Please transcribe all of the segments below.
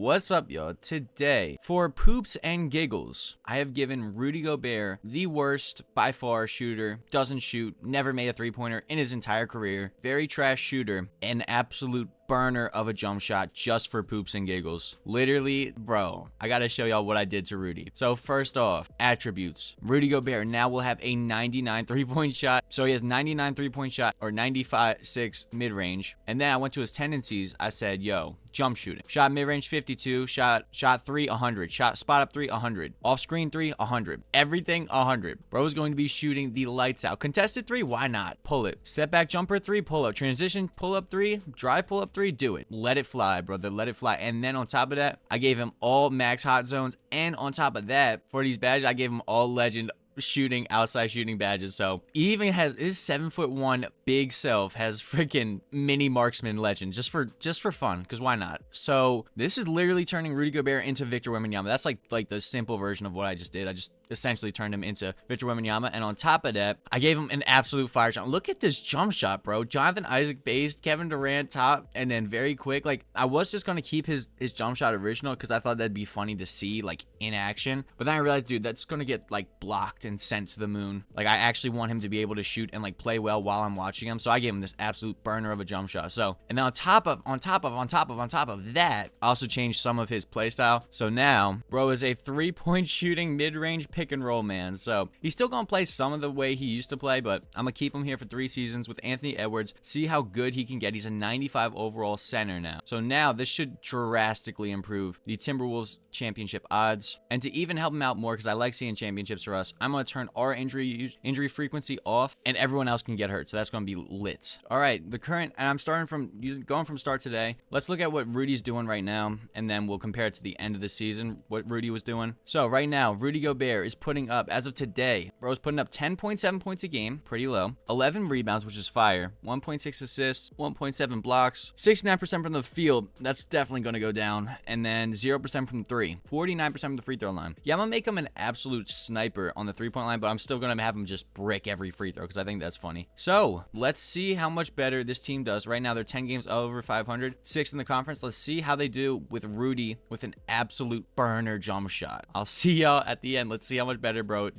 What's up, y'all? Today, for poops and giggles, I have given Rudy Gobert the worst, by far, shooter. Doesn't shoot, never made a three-pointer in his entire career. Very trash shooter, an absolute burner of a jump shot just for poops and giggles. Literally, bro, I gotta show y'all what I did to Rudy. So first off, attributes. Rudy Gobert now will have a 99 three-point shot. So he has 99 three-point shot or 95-6 mid-range. And then I went to his tendencies. I said, yo, jump shooting. Shot mid-range 52, shot 3 100, shot spot up 3 100, off screen 3 100, everything 100. Bro is going to be shooting the lights out. Contested 3, why not? Pull it. Step back jumper 3, pull up. Transition pull up 3, drive pull up 3, do it. Let it fly, brother. Let it fly. And then on top of that, I gave him all max hot zones, and on top of that, for these badges, I gave him all legend shooting, outside shooting badges. So he even has his 7'1" big self has freaking mini marksman legend just for fun, because why not? So this is literally turning Rudy Gobert into Victor Wembanyama. That's like the simple version of what I just did. I just essentially turned him into Victor Wembanyama, and on top of that, I gave him an absolute fire shot. Look at this jump shot, bro. Jonathan Isaac based, Kevin Durant top, and then very quick. Like, I was just gonna keep his jump shot original because I thought that'd be funny to see like in action, but then I realized, dude, that's gonna get like blocked and sent to the moon. Like, I actually want him to be able to shoot and like play well while I'm watching him, so I gave him this absolute burner of a jump shot. So, and then on top of that, I also changed some of his play style. So now, bro is a 3-point shooting mid-range pick and roll man. So he's still gonna play some of the way he used to play, but I'm gonna keep him here for 3 seasons with Anthony Edwards, see how good he can get. He's a 95 overall center now. So now this should drastically improve the Timberwolves championship odds. And to even help him out more, because I like seeing championships for us, I'm gonna turn our injury frequency off, and everyone else can get hurt. So that's gonna be lit. All right, and I'm going from start today. Let's look at what Rudy's doing right now, and then we'll compare it to the end of the season, what Rudy was doing. So right now, Rudy Gobert is putting up, as of today, bro's putting up 10.7 points a game, pretty low, 11 rebounds, which is fire, 1.6 assists, 1.7 blocks, 69% from the field. That's definitely going to go down, and then 0% from 3, 49% from the free throw line. Yeah, I'm gonna make him an absolute sniper on the 3-point line, but I'm still gonna have him just brick every free throw because I think that's funny. So let's see how much better this team does. Right now, they're 10 games over 500, 6 in the conference. Let's see how they do with Rudy with an absolute burner jump shot. I'll see y'all at the end. Let's see how much better bro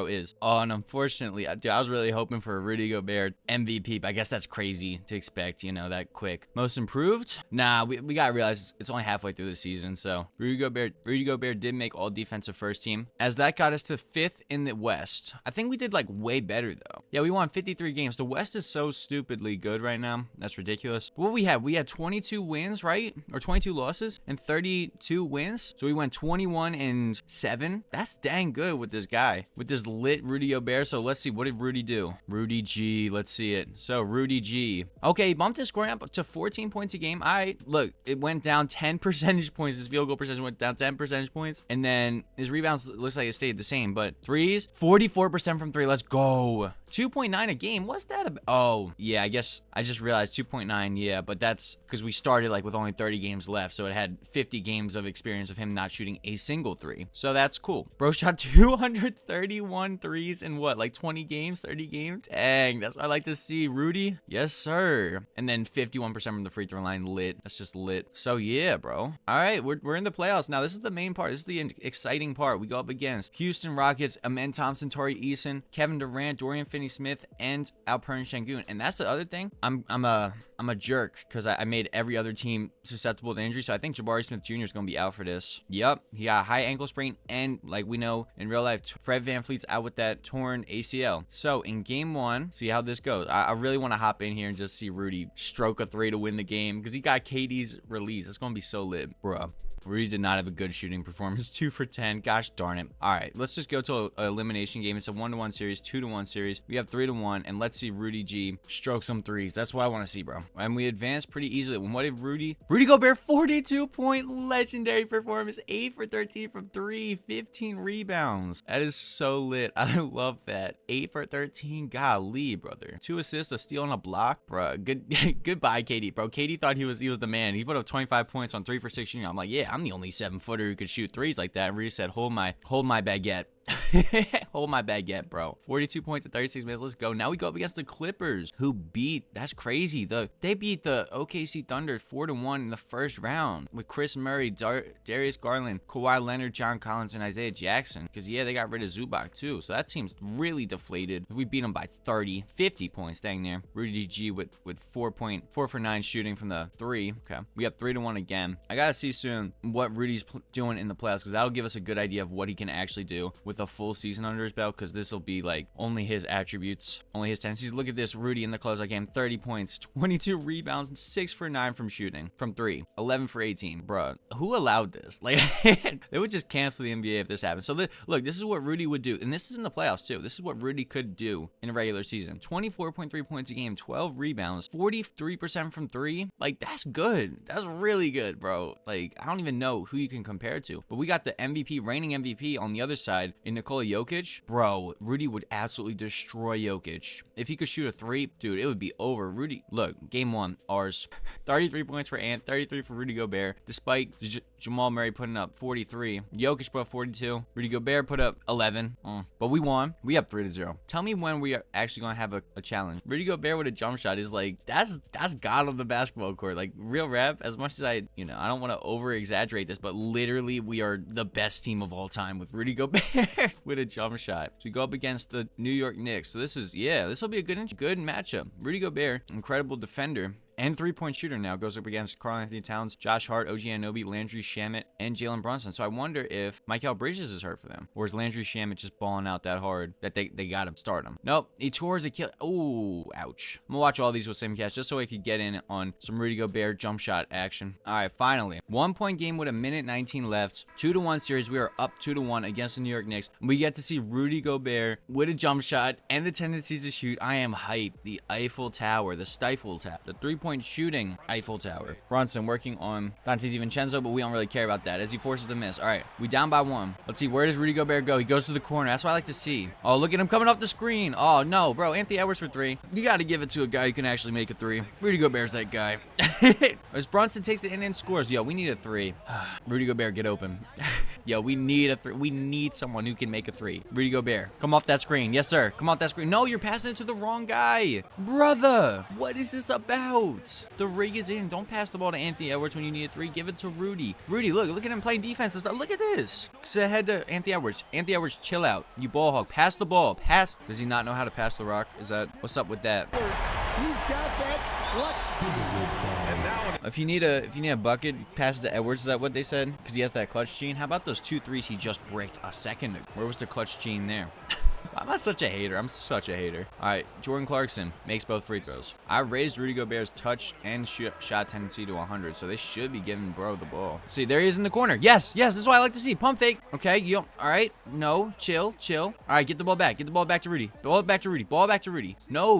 is. Oh, and unfortunately, dude, I was really hoping for a Rudy Gobert MVP, but I guess that's crazy to expect, you know, that quick. Most improved? Nah, we gotta realize it's only halfway through the season. So Rudy Gobert did make all defensive first team, as that got us to 5th in the West. I think we did like way better though. Yeah, we won 53 games. The West is so stupidly good right now. That's ridiculous. What we had 22 wins, right? Or 22 losses and 32 wins. So we went 21-7. That's dang good with this guy, with this lit Rudy Gobert. So let's see, what did Rudy do? Rudy G, let's see it. So Rudy G, okay, he bumped his scoring up to 14 points a game. Look, it went down 10 percentage points. His field goal percentage went down 10 percentage points, and then his rebounds looks like it stayed the same, but threes, 44% from 3. Let's go. 2.9 a game. What's that about? Oh, yeah, I guess I just realized 2.9. Yeah, but that's because we started like with only 30 games left, so it had 50 games of experience of him not shooting a single 3. So that's cool. Bro shot 231 threes in what, like 20 games, 30 games? Dang, that's what I like to see. Rudy, yes sir. And then 51% from the free throw line. Lit. That's just lit. So yeah, bro. All right, we're in the playoffs now. This is the main part. This is the exciting part. We go up against Houston Rockets, Amen Thompson, Torrey Eason, Kevin Durant, Dorian Finney-Smith, and Alperen Sengun. And that's the other thing. I'm a jerk because I made every other team susceptible to injury. So I think Jabari Smith Jr. is going to be out for this. Yep, he got a high ankle sprain, and like we know in real life, Fred VanVleet's out with that torn ACL. So in game 1, see how this goes. I really want to hop in here and just see Rudy stroke a 3 to win the game because he got KD's release. It's going to be so lit, bro. Rudy did not have a good shooting performance. 2 for 10. Gosh darn it. All right, let's just go to an elimination game. It's a 1-1 series, 2-1 series. We have 3-1, and let's see Rudy G stroke some threes. That's what I want to see, bro. And we advanced pretty easily. What did Rudy Gobert, 42-point legendary performance, 8 for 13 from 3, 15 rebounds. That is so lit. I love that. 8 for 13. Golly, brother. 2 assists, a steal, and a block, bro. Goodbye, KD, bro. KD thought he was the man. He put up 25 points on 3 for 6 shooting. I'm like, yeah, I'm the only 7-footer who could shoot threes like that. And Rudy said, hold my baguette. Hold my baguette, bro. 42 points in 36 minutes. Let's go. Now we go up against the Clippers, who beat, that's crazy. They beat the OKC Thunder 4-1 in the first round with Chris Murray, Darius Garland, Kawhi Leonard, John Collins, and Isaiah Jackson. Because, yeah, they got rid of Zubac, too. So that team's really deflated. We beat them by 30, 50 points, dang near. Rudy G with 4 for 9 shooting from the 3. Okay. We have 3-1 again. I got to see soon what Rudy's doing in the playoffs, because that'll give us a good idea of what he can actually do with a full season under his belt, because this will be like only his attributes, only his tendencies. Look at this, Rudy in the closeout game, 30 points, 22 rebounds, 6 for 9 from shooting, from 3, 11 for 18. Bruh, who allowed this? Like, they would just cancel the NBA if this happened. So look, this is what Rudy would do, and this is in the playoffs too. This is what Rudy could do in a regular season. 24.3 points a game, 12 rebounds, 43% from 3. Like, that's good. That's really good, bro. Like, I don't even know who you can compare to, but we got the MVP, reigning MVP on the other side in Nikola Jokic. Bro, Rudy would absolutely destroy Jokic. If he could shoot a 3, dude, it would be over. Rudy, look, game 1, ours. 33 points for Ant, 33 for Rudy Gobert, despite Jamal Murray putting up 43. Jokic put up 42. Rudy Gobert put up 11. But we won. We up 3-0. Tell me when we are actually going to have a challenge. Rudy Gobert with a jump shot is like, that's God on the basketball court. Like, real rap, as much as I don't want to over exaggerate this, but literally we are the best team of all time with Rudy Gobert with a jump shot. So we go up against the New York Knicks. So this will be a good matchup. Rudy Gobert, incredible defender and 3-point shooter, now goes up against Karl-Anthony Towns, Josh Hart, OG Anunoby, Landry Shamet, and Jalen Brunson. So I wonder if Mikal Bridges is hurt for them, or is Landry Shamet just balling out that hard that they got to start him? Nope, he tore his Achilles. Oh, ouch. I'm gonna watch all these with simcast just so I could get in on some Rudy Gobert jump shot action. All right, finally, 1-point game with a minute 19 left. 2-1 series. We are up 2-1 against the New York Knicks. We get to see Rudy Gobert with a jump shot and the tendencies to shoot. I am hyped. The Eiffel Tower, the Stifle Tower, the 3-point shooting Eiffel Tower. Brunson working on Dante DiVincenzo, but we don't really care about that as he forces the miss. All right, we down by 1. Let's see, where does Rudy Gobert go? He goes to the corner. That's what I like to see. Oh, look at him coming off the screen. Oh, no, bro. Anthony Edwards for 3. You got to give it to a guy who can actually make a 3. Rudy Gobert's that guy. As Brunson takes it in and scores. Yo, we need a 3. Rudy Gobert, get open. Yo, we need a 3. We need someone who can make a 3. Rudy Gobert, come off that screen. Yes, sir. Come off that screen. No, you're passing it to the wrong guy. Brother, what is this about? The rig is in. Don't pass the ball to Anthony Edwards when you need a 3. Give it to Rudy. Rudy, look at him playing defense and stuff. Look at this. Sit ahead to Anthony Edwards. Anthony Edwards, chill out. You ball hog. Pass the ball. Pass. Does he not know how to pass the rock? What's up with that? He's got that clutch. And now If you need a bucket, pass it to Edwards. Is that what they said? Because he has that clutch gene. How about those 2 threes he just bricked a second ago? Where was the clutch gene there? I'm not such a hater. I'm such a hater. All right, Jordan Clarkson makes both free throws. I raised Rudy Gobert's touch and shot tendency to 100, so they should be giving bro the ball. See, there he is in the corner. Yes, this is what I like to see. Pump fake. Okay, all right. No, chill. All right, get the ball back. Get the ball back to Rudy. Ball back to Rudy. No.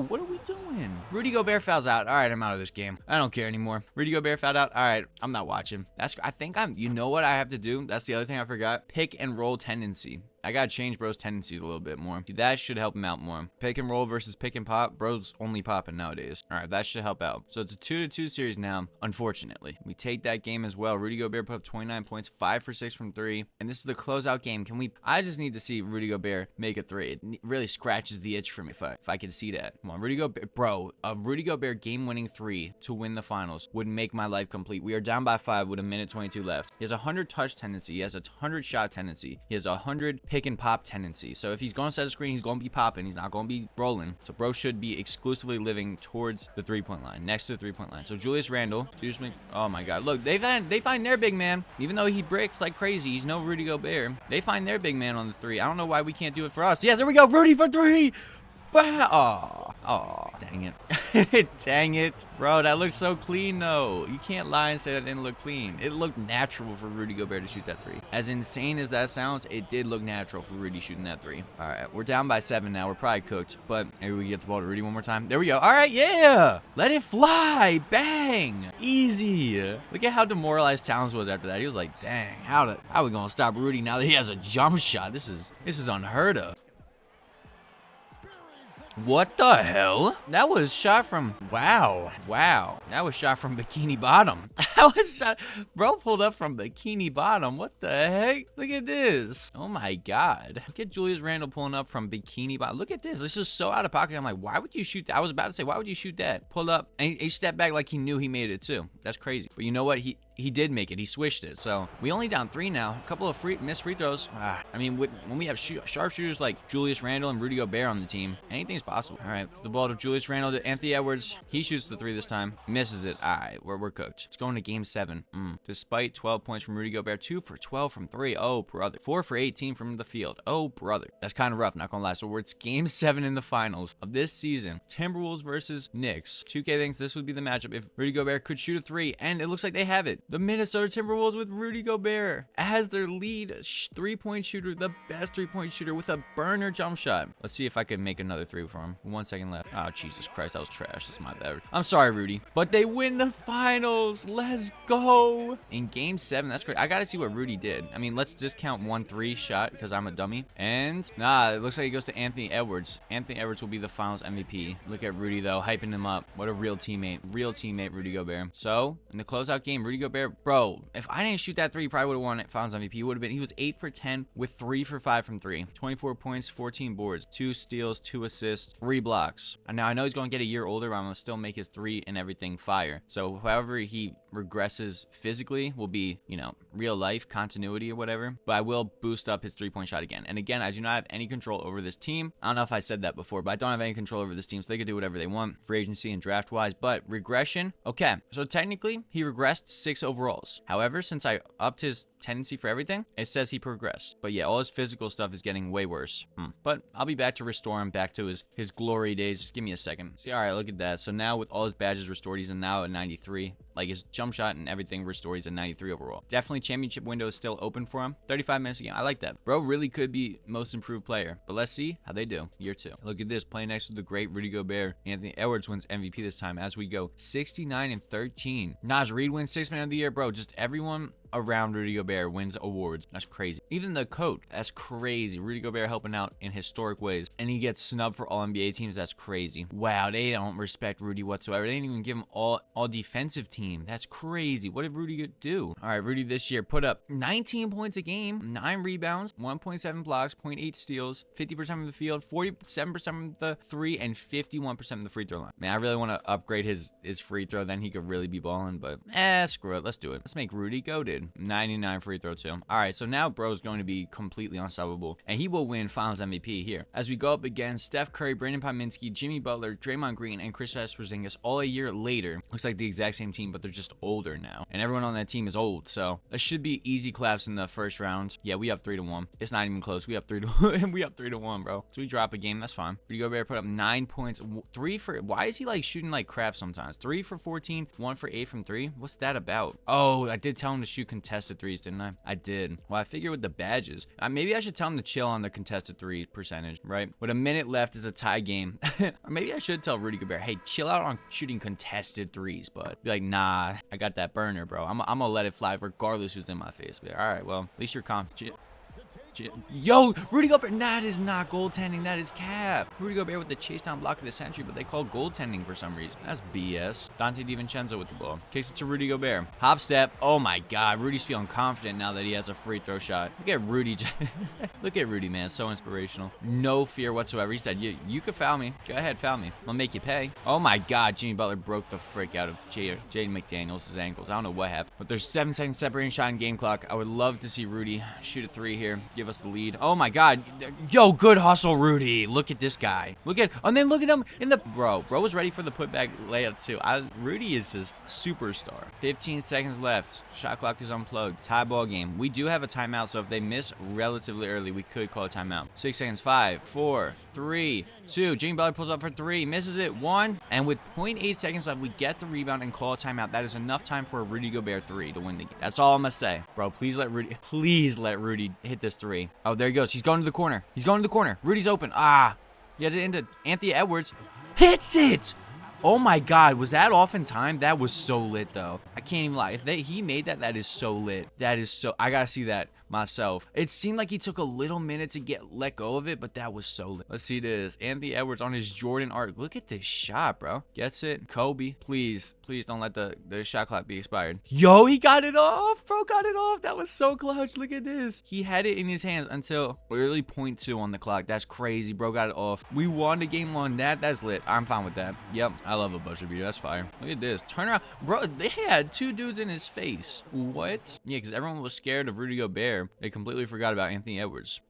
What are we doing? Rudy Gobert fouls out. All right, I'm out of this game. I don't care anymore. Rudy Gobert fouled out. All right, I'm not watching. You know what I have to do? That's the other thing I forgot. Pick and roll tendency. I gotta change bro's tendencies a little bit more. That should help him out more. Pick and roll versus pick and pop. Bro's only popping nowadays. All right, that should help out. So it's a 2-2 series now. Unfortunately, we take that game as well. Rudy Gobert put up 29 points, 5 for 6 from 3, and this is the closeout game. I just need to see Rudy Gobert make a 3. It really scratches the itch for me if I could see that. Come on, Rudy Gobert, bro. A Rudy Gobert game-winning 3 to win the finals would make my life complete. We are down by 5 with a minute 22 left. He has a 100 touch tendency. He has a 100 shot tendency. He has a 100 pick and pop tendency. So if he's going to set a screen, he's going to be popping. He's not going to be rolling. So bro should be exclusively living towards the 3-point line, next to the 3-point line. So Julius Randle, oh my God, look, they find their big man. Even though he bricks like crazy, he's no Rudy Gobert. They find their big man on the 3. I don't know why we can't do it for us. Yeah, there we go, Rudy for 3. Oh, dang it. Dang it. Bro, that looks so clean, though. You can't lie and say that didn't look clean. It looked natural for Rudy Gobert to shoot that 3. As insane as that sounds, it did look natural for Rudy shooting that 3. All right, we're down by 7 now. We're probably cooked, but maybe we get the ball to Rudy one more time. There we go. All right, yeah. Let it fly. Bang. Easy. Look at how demoralized Towns was after that. He was like, dang, how are we going to stop Rudy now that he has a jump shot? This is unheard of. What the hell? That was shot from, wow. That was shot from Bikini Bottom. That was shot. Bro pulled up from Bikini Bottom. What the heck? Look at this. Oh my God. Look at Julius Randle pulling up from Bikini Bottom. Look at this. This is so out of pocket. I'm like, why would you shoot that? I was about to say, why would you shoot that? Pulled up and he stepped back like he knew he made it too. That's crazy. But you know what? He did make it. He switched it. So we only down 3 now. A couple of missed free throws. I mean, when we have sharpshooters like Julius Randle and Rudy Gobert on the team, anything's possible. All right, the ball to Julius Randle to Anthony Edwards. He shoots the 3 this time. Misses it. All right, we're cooked. It's going to game 7. Despite 12 points from Rudy Gobert, 2 for 12 from 3. Oh, brother. 4 for 18 from the field. Oh, brother. That's kind of rough, not gonna lie. So it's game 7 in the finals of this season. Timberwolves versus Knicks. 2K thinks this would be the matchup if Rudy Gobert could shoot a 3, and it looks like they have it. The Minnesota Timberwolves with Rudy Gobert as their lead 3-point shooter, the best 3-point shooter with a burner jump shot. Let's see if I can make another 3 for him. 1 second left. Oh, Jesus Christ, that was trash. That's my bad. I'm sorry, Rudy. But they win the finals. Let's go. In game 7, that's great. I got to see what Rudy did. I mean, let's just count 1 3 shot because I'm a dummy. And nah, it looks like he goes to Anthony Edwards. Anthony Edwards will be the finals MVP. Look at Rudy, though, hyping him up. What a real teammate. Real teammate, Rudy Gobert. So, in the closeout game, Rudy Gobert, bro, if I didn't shoot that 3, he probably would have won it. Finals MVP. He was 8 for 10 with 3 for 5 from 3. 24 points, 14 boards, 2 steals, 2 assists, 3 blocks. And now I know he's going to get a year older, but I'm going to still make his 3 and everything fire. So however he regresses physically will be, you know, real life continuity or whatever. But I will boost up his 3-point shot again. And again, I do not have any control over this team. I don't know if I said that before, but I don't have any control over this team, so they could do whatever they want, free agency and draft wise. But regression, okay. So technically, he regressed 6 overalls. However, since I upped his tendency for everything, it says he progressed. But yeah, all his physical stuff is getting way worse. But I'll be back to restore him back to his glory days. Just give me a second. See, all right, look at that. So now with all his badges restored, he's now at 93. Like his jump shot and everything restored, he's at 93 overall. Definitely championship window is still open for him. 35 minutes a game. I like that. Bro really could be most improved player. But let's see how they do. Year 2. Look at this. Playing next to the great Rudy Gobert. Anthony Edwards wins MVP this time as we go 69-13. Naz Reid wins 6th man of the year. Bro, just everyone around Rudy Gobert wins awards. That's crazy. Even the coach, that's crazy. Rudy Gobert helping out in historic ways. And he gets snubbed for all NBA teams. That's crazy. Wow, they don't respect Rudy whatsoever. They didn't even give him all defensive team. That's crazy. What did Rudy do? All right, Rudy this year put up 19 points a game, 9 rebounds, 1.7 blocks, 0.8 steals, 50% from the field, 47% from the 3, and 51% from the free throw line. Man, I really want to upgrade his free throw. Then he could really be balling. But screw it. Let's do it. Let's make Rudy goated. 99 free throw too. All right, so now bro's going to be completely unstoppable, and he will win Finals MVP here as we go up against Steph Curry, Brandon Pominski, Jimmy Butler, Draymond Green, and Kristaps Porzingis all a year later. Looks like the exact same team, but they're just older now, and everyone on that team is old. So that should be easy claps in the first round. Yeah, we up 3-1. It's not even close. We up 3-1. We up 3-1, bro. So we drop a game. That's fine. Rudy Gobert put up 9 points, 3 for. Why is he like shooting like crap sometimes? 3 for 14, 1 for 8 from 3. What's that about? Oh, I did tell him to shoot contested 3s, didn't I? I did. Well, I figure with the badges, maybe I should tell him to chill on the contested 3 percentage, right? With a minute left is a tie game. Or maybe I should tell Rudy Gobert, hey, chill out on shooting contested 3s, but be like, nah, I got that burner, bro. I'm gonna let it fly regardless who's in my face. Be like, all right, well, at least you're confident. Yo, Rudy Gobert, that is not goaltending, that is cap. Rudy Gobert with the chase down block of the century, but they call goaltending for some reason. That's BS. Dante DiVincenzo with the ball. Kicks it to Rudy Gobert. Hop step. Oh my God, Rudy's feeling confident now that he has a free throw shot. Look at Rudy. Look at Rudy, man, so inspirational. No fear whatsoever. He said, you could foul me. Go ahead, foul me. I'll make you pay. Oh my God, Jimmy Butler broke the frick out of Jaden McDaniels' ankles. I don't know what happened, but there's 7 seconds separating shot in game clock. I would love to see Rudy shoot a 3 here. Give us the lead. Oh my God. Yo, good hustle, Rudy. Look at this guy. And then look at him in the bro was ready for the putback layup too. Rudy is just superstar. 15 seconds left. Shot clock is unplugged. Tie ball game. We do have a timeout, so if they miss relatively early, we could call a timeout. 6 seconds. 5, 4, 3, 2. Jimmy Butler pulls up for 3, misses it. 1, and with 0.8 seconds left, we get the rebound and call a timeout. That is enough time for a Rudy Gobert 3 to win the game. That's all I'm gonna say, bro. Please let Rudy hit this 3. Oh, there he goes. He's going to the corner. Rudy's open. He has it into Anthony Edwards. Hits it. Oh my God, was that off in time? That was so lit though. I can't even lie. If he made that, that is so lit. That is so, I gotta see that myself. It seemed like he took a little minute to let go of it, but that was so lit. Let's see this. Anthony Edwards on his Jordan arc. Look at this shot, bro. Gets it. Kobe, please don't let the shot clock be expired. Yo, he got it off, bro. Got it off. That was so clutch. Look at this. He had it in his hands until literally 0.2 on the clock. That's crazy, bro. Got it off. We won the game on that. That's lit. I'm fine with that. Yep. I love a buzzer beater. That's fire. Look at this. Turn around. Bro, they had 2 dudes in his face. What? Yeah, because everyone was scared of Rudy Gobert. They completely forgot about Anthony Edwards.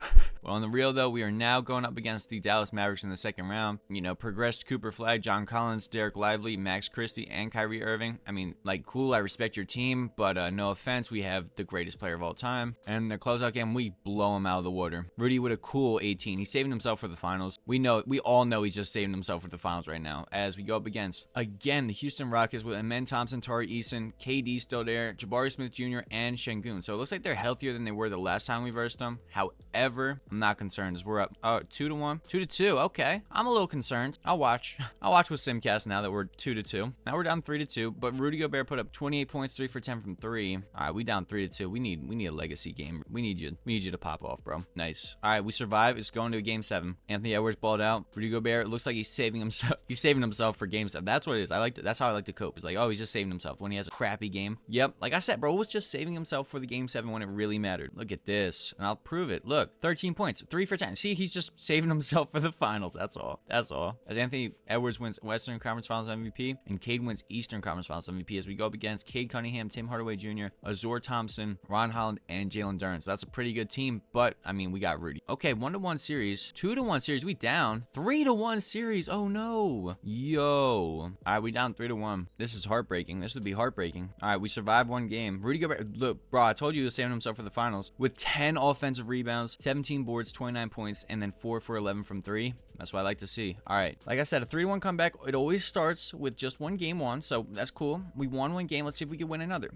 Well, on the real, though, we are now going up against the Dallas Mavericks in the second round. You know, progressed Cooper Flag, John Collins, Derek Lively, Max Christie, and Kyrie Irving. I mean, like, cool. I respect your team, but no offense. We have the greatest player of all time. And the closeout game, we blow him out of the water. Rudy with a cool 18. He's saving himself for the finals. We all know he's just saving himself for the finals right now as we go up against, again, the Houston Rockets with Amen Thompson, Tari Eason, KD still there, Jabari Smith Jr., and Şengün. So it looks like they're healthier than they were the last time we versed them. However, I'm not concerned as we're up 2-1, 2-2. Okay, I'm a little concerned. I'll watch with Simcast now that we're 2-2. Now we're down 3-2, but Rudy Gobert put up 28 points, 3 for 10 from 3. All right, we down 3-2. We need a legacy game. We need you to pop off, bro. Nice. All right, we survive. It's going to a game 7. Anthony Edwards balled out. Rudy Gobert looks like he's saving himself. He's saving himself for game 7. That's what it is. That's how I like to cope. It's like, oh, he's just saving himself when he has a crappy game. Yep, like I said, bro, was just saving himself for the game 7 when it really mattered. Look at this, and I'll prove it. Look, 13 points, 3 for 10. See, he's just saving himself for the finals. That's all. As Anthony Edwards wins Western Conference Finals MVP, and Cade wins Eastern Conference Finals MVP as we go up against Cade Cunningham, Tim Hardaway Jr., Azor Thompson, Ron Holland, and Jalen Duren. So that's a pretty good team, but I mean, we got Rudy. Okay, 1-1 series, 2-1 series, we down, 3-1 series. Oh no, yo. All right, we down 3-1. This is heartbreaking. This would be heartbreaking. All right, we survived one game. Rudy Gobert, look, bro, I told you he was saving himself for the finals with 10 offensive rebounds, 17 boards, 29 points, and then 4 for 11 from 3. That's what I like to see. All right, like I said, a 3-1 comeback. It always starts with just one game won, so that's cool. We won one game. Let's see if we can win another.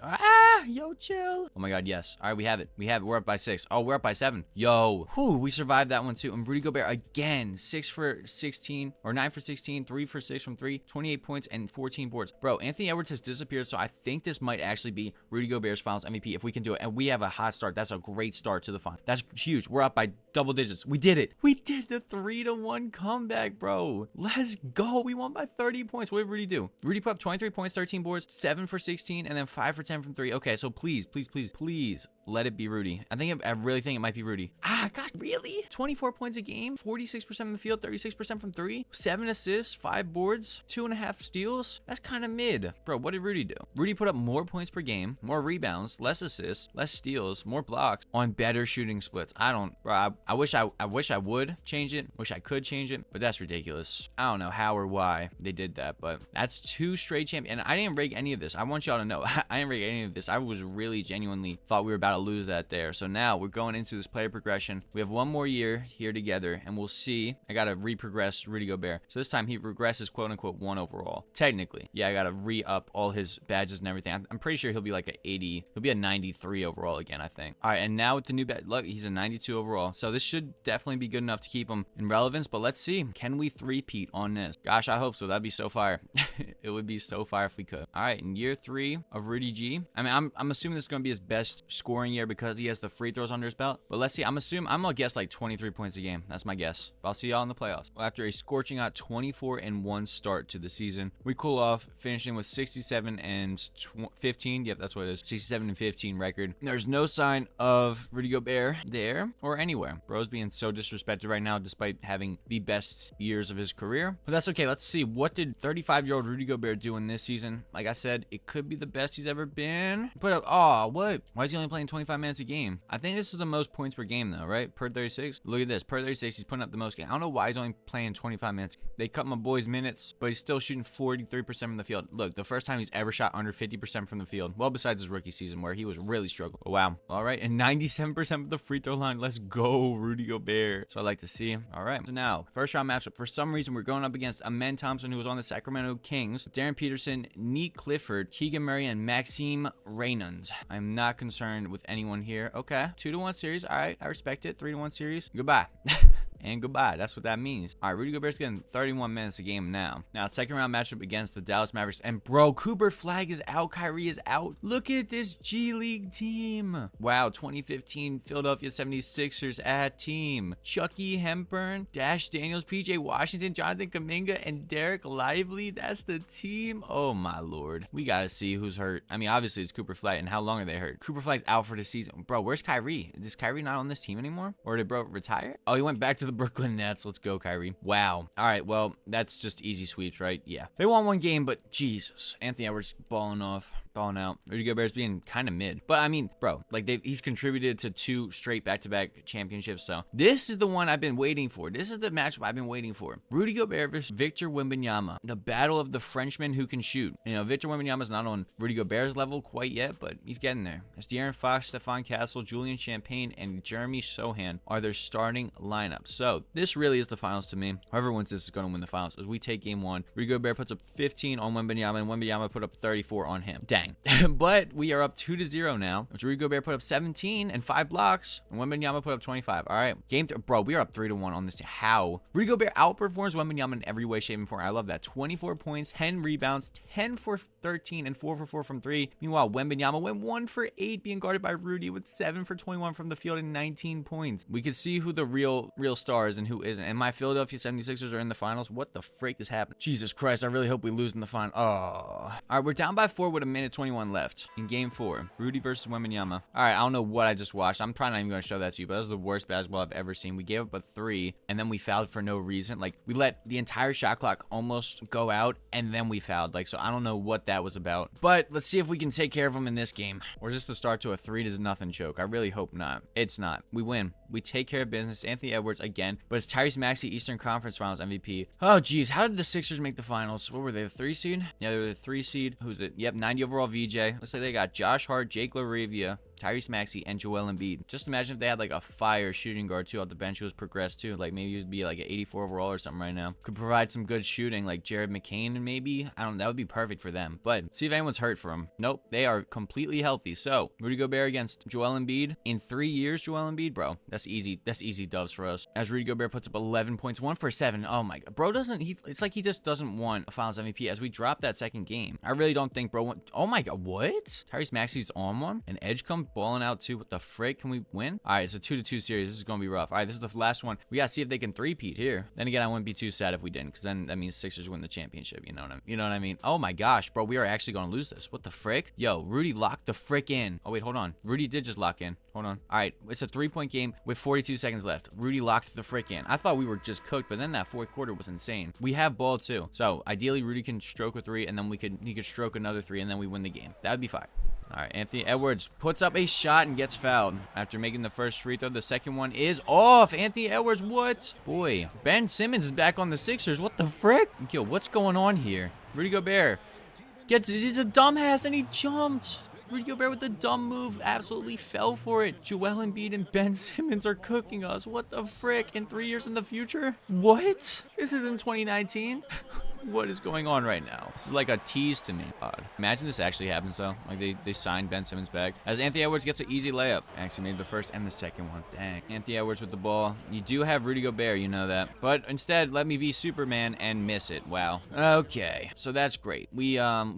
Yo, chill. Oh my God, yes. All right, we have it. We're up by 6. Oh, we're up by 7. Yo, we survived that one too. And Rudy Gobert again, 6 for 16 or 9 for 16, 3 for 6 from 3, 28 points and 14 boards. Bro, Anthony Edwards has disappeared, so I think this might actually be Rudy Gobert's Finals MVP if we can do it. And we have a hot start. That's a great start to the final. That's huge. We're up by double digits. We did it. We did the 3-1 comeback, bro. Let's go. We won by 30 points. What did Rudy do? Rudy put up 23 points, 13 boards, 7 for 16, and then 5 for 10 from 3. Okay, so please let it be Rudy. I really think it might be Rudy. Gosh, really? 24 points a game, 46% from the field, 36% from 3, 7 assists, 5 boards, 2.5 steals. That's kind of mid. Bro, what did Rudy do? Rudy put up more points per game, more rebounds, less assists, less steals, more blocks on better shooting splits. I wish I would change it. Wish I could change it, but that's ridiculous. I don't know how or why they did that, but that's 2 straight champions. And I didn't rig any of this. I want y'all to know, I didn't rig any of this. I was really genuinely thought we were about to lose that there. So now we're going into this player progression. We have one more year here together, and we'll see. I gotta re-progress Rudy Gobert. So this time he regresses quote unquote 1 overall. Technically, yeah, I gotta re-up all his badges and everything. I'm pretty sure he'll be like a 80. He'll be a 93 overall again, I think. All right, and now with the new badge, look, he's a 92 overall. So this should definitely be good enough to keep him in relevance. But let's see, can we three-peat on this? Gosh, I hope so. That'd be so fire. It would be so fire if we could. All right, in year 3 of Rudy G. I mean, I'm assuming this is gonna be his best scoring year because he has the free throws under his belt. But let's see. I'm gonna guess like 23 points a game. That's my guess. But I'll see y'all in the playoffs. Well, after a scorching hot 24-1 start to the season, we cool off, finishing with 67 and 15. Yep, that's what it is. 67 and 15 record. There's no sign of Rudy Gobert there or anywhere. Bro's being so disrespected right now, despite having the best years of his career. But that's okay. Let's see. What did 35-year-old Rudy Gobert do in this season? Like I said, it could be the best he's ever been. But what? Why is he only playing 25 minutes a game? I think this is the most points per game though, right? Per 36. Look at this. Per 36, he's putting up the most game. I don't know why he's only playing 25 minutes. They cut my boy's minutes, but he's still shooting 43% from the field. Look, the first time he's ever shot under 50% from the field. Well, besides his rookie season where he was really struggling. Oh, wow. All right, and 97% of the free throw line. Let's go, Rudy Gobert. So I like to see. All right, so now first round matchup. For some reason, we're going up against Amen Thompson, who was on the Sacramento Kings, Darren Peterson, Neek Clifford, Keegan Murray, and Maxime Reynolds. I'm not concerned with anyone here. Okay, 2-1 series. All right, I respect it. 3-1 series. Goodbye. and goodbye. That's what that means. All right, Rudy Gobert's getting 31 minutes a game now. Now, second round matchup against the Dallas Mavericks. And bro, Cooper Flag is out. Kyrie is out. Look at this G League team. Wow, 2015 Philadelphia 76ers at team. Chucky Hempburn, Dash Daniels, PJ Washington, Jonathan Kuminga, and Derek Lively. That's the team. Oh my lord. We gotta see who's hurt. I mean, obviously it's Cooper Flag, and how long are they hurt? Cooper Flag's out for the season. Bro, where's Kyrie? Is Kyrie not on this team anymore? Or did bro retire? Oh, he went back to the Brooklyn Nets. Let's go, Kyrie. Wow. All right, well, that's just easy sweeps, right? Yeah. They won one game, but Jesus. Anthony Edwards balling off. Balling out. Rudy Gobert's being kind of mid. But I mean, bro, like he's contributed to 2 straight back-to-back championships. So this is the one I've been waiting for. This is the matchup I've been waiting for. Rudy Gobert versus Victor Wembanyama. The battle of the Frenchman who can shoot. You know, Victor Wembanyama's not on Rudy Gobert's level quite yet, but he's getting there. As De'Aaron Fox, Stephon Castle, Julian Champagne, and Jeremy Sohan are their starting lineup. So this really is the finals to me. Whoever wins this is going to win the finals. As we take game 1, Rudy Gobert puts up 15 on Wembanyama, and Wembanyama put up 34 on him. Dang. But we are up 2-0 now. Rudy Gobert put up 17 and 5 blocks, and Wembanyama put up 25. All right, game 3, bro. We are up 3-1 on this. How Rudy Gobert outperforms Wembanyama in every way, shape, and form. I love that. 24 points, 10 rebounds, 10 for 13, and 4 for 4 from 3. Meanwhile, Wembanyama went 1 for 8, being guarded by Rudy with 7 for 21 from the field and 19 points. We could see who the real star is and who isn't. And my Philadelphia 76ers are in the finals. What the freak is happening? Jesus Christ! I really hope we lose in the final. Oh, all right. We're down by 4 with a minute 21 left in game 4. Rudy versus Wembanyama. All right, I don't know what I just watched. I'm probably not even going to show that to you, but that was the worst basketball I've ever seen. We gave up a 3, and then we fouled for no reason. Like, we let the entire shot clock almost go out, and then we fouled. Like, so I don't know what that was about. But let's see if we can take care of them in this game. Or is this the start to a 3-0 choke? I really hope not. It's not. We win. We take care of business. Anthony Edwards again, but it's Tyrese Maxey, Eastern Conference Finals MVP. Oh, geez. How did the Sixers make the finals? What were they, the 3 seed? Yeah, they were the 3 seed. Who's it? Yep, 90 overall VJ. Looks like they got Josh Hart, Jake LaRavia, Tyrese Maxey, and Joel Embiid. Just imagine if they had like a fire shooting guard too off the bench who was progressed too. Like maybe he'd be like an 84 overall or something right now. Could provide some good shooting like Jared McCain and maybe. I don't know. That would be perfect for them. But see if anyone's hurt for him. Nope. They are completely healthy. So Rudy Gobert against Joel Embiid. In 3 years, Joel Embiid, bro. That's easy. That's easy dubs for us. As Rudy Gobert puts up 11 points, 1 for 7. Oh my God. Bro doesn't, it's like he just doesn't want a finals MVP as we drop that second game. I really don't think bro oh my God. What? Tyrese Maxey's on one. And Edge comes balling out too. What the frick? Can we win? All right, it's a 2-2 series. This is going to be rough. All right, this is the last one. We got to see if they can three-peat here. Then again, I wouldn't be too sad if we didn't, because then that means Sixers win the championship. You know what I mean? Oh my gosh, bro, we are actually going to lose this. What the frick? Yo, Rudy locked the frick in. Oh wait, hold on. Rudy did just lock in. Hold on. All right, it's a 3-point game with 42 seconds left. Rudy locked the frick in. I thought we were just cooked, but then that fourth quarter was insane. We have ball too. So ideally, Rudy can stroke a 3, and then he could stroke another 3, and then we win the game. That would be fine. All right, Anthony Edwards puts up a shot and gets fouled after making the first free throw. The second one is off. Anthony Edwards, what? Boy, Ben Simmons is back on the Sixers. What the frick? Yo, what's going on here? Rudy Gobert he's a dumbass and he jumped. Rudy Gobert with the dumb move absolutely fell for it. Joel Embiid and Ben Simmons are cooking us. What the frick? In 3 years in the future? What? This is in 2019? What is going on right now? This is like a tease to me. God. Imagine this actually happens though. Like they signed Ben Simmons back. As Anthony Edwards gets an easy layup. Actually made the first and the second one. Dang. Anthony Edwards with the ball. You do have Rudy Gobert, you know that. But instead, let me be Superman and miss it. Wow. Okay. So that's great. We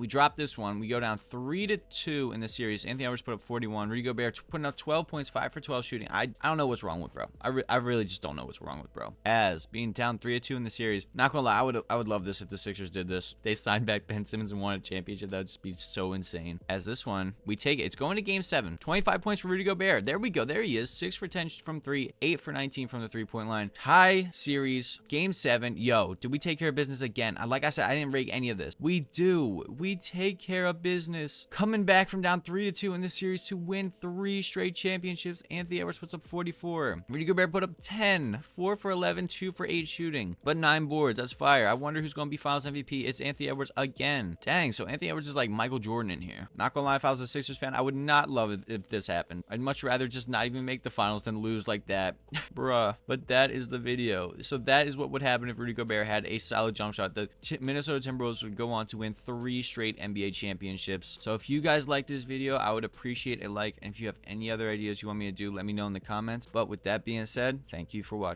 dropped this one. We go down 3-2 in the series. Anthony Edwards put up 41. Rudy Gobert putting up 12 points, 5 for 12 shooting. I don't know what's wrong with bro. I really just don't know what's wrong with bro. As being down 3-2 in the series. Not gonna lie, I would love this if the Sixers did this. They signed back Ben Simmons and won a championship. That would just be so insane. As this one, we take it. It's going to game 7. 25 points for Rudy Gobert. There we go. There he is. 6 for 10 from 3, 8 for 19 from the 3-point line. Tie series, game 7. Yo, did we take care of business again? Like I said, I didn't rig any of this. We do. We take care of business. Coming back from down 3-2 in this series to win 3 straight championships. Anthony Edwards puts up 44. Rudy Gobert put up 10. 4 for 11, 2 for 8 shooting. But 9 boards. That's fire. I wonder who's going to be Finals MVP. It's Anthony Edwards again. Dang, so Anthony Edwards is like Michael Jordan in here. Not gonna lie, if I was a Sixers fan, I would not love it if this happened. I'd much rather just not even make the finals than lose like that. Bruh. But that is the video. So that is what would happen if Rudy Gobert had a solid jump shot. The Minnesota Timberwolves would go on to win 3 straight NBA championships. So if you guys like this video, I would appreciate a like. And if you have any other ideas you want me to do, let me know in the comments. But with that being said, thank you for watching.